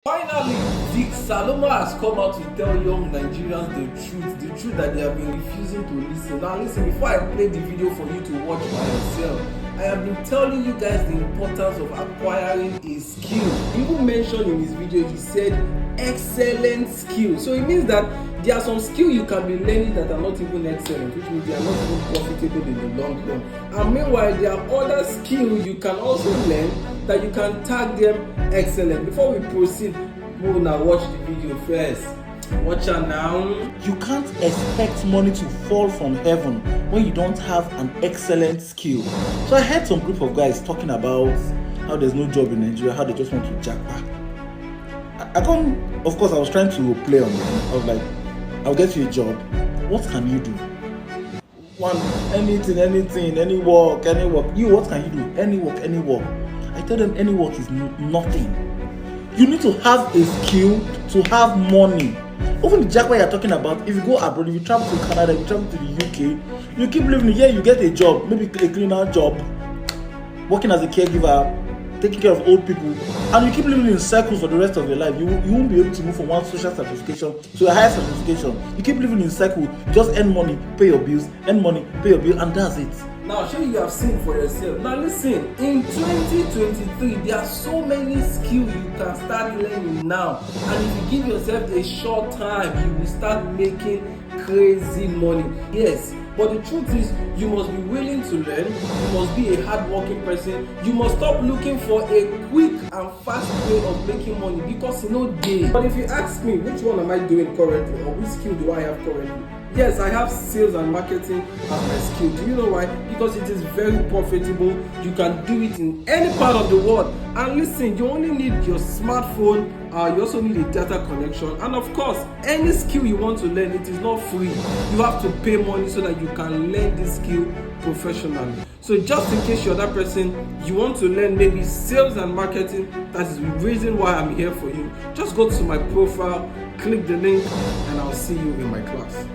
Finally, Vic Saloma has come out to tell young Nigerians the truth that they have been refusing to listen. Now listen, before I play the video for you to watch by yourself, I have been telling you guys the importance of acquiring a skill. He even mentioned in his video, he said excellent skill. So it means that there are some skills you can be learning that are not even excellent, which means they are not even profitable in the long run. And meanwhile, there are other skills you can also learn that you can tag them excellent. Before we proceed, we will now watch the video first. Watch out now. You can't expect money to fall from heaven when you don't have an excellent skill. So I heard some group of guys talking about how there's no job in Nigeria, how they just want to jackpot. Of course, I was trying to play on them. I was like, I'll get you a job. What can you do? Anything, any work. You, what can you do? Any work. I tell them any work is nothing. You need to have a skill to have money. Even the jackpot you're talking about, if you go abroad, if you travel to Canada, if you travel to the UK, you keep living here, you get a job, maybe a cleaner job, working as a caregiver, taking care of old people, and you keep living in circles for the rest of your life. You won't be able to move from one social certification to a higher certification. You keep living in circle, just earn money, pay your bills, earn money, pay your bills, and that's it. Now, sure you have seen for yourself. Now listen, in 2023, there are so many skills you can start learning now. And if you give yourself a short time, you will start making crazy money. Yes, but the truth is, you must be willing to learn. You must be a hardworking person. You must stop looking for a quick and fast way of making money, because you know day. But if you ask me, which one am I doing currently, or which skill do I have currently? Yes, I have sales and marketing as my skill. Do you know why? Because it is very profitable. You can do it in any part of the world. And listen, you only need your smartphone. You also need a data connection. And of course, any skill you want to learn, it is not free. You have to pay money so that you can learn this skill professionally. So just in case you're that person, you want to learn maybe sales and marketing, that is the reason why I'm here for you. Just go to my profile, click the link, and I'll see you in my class.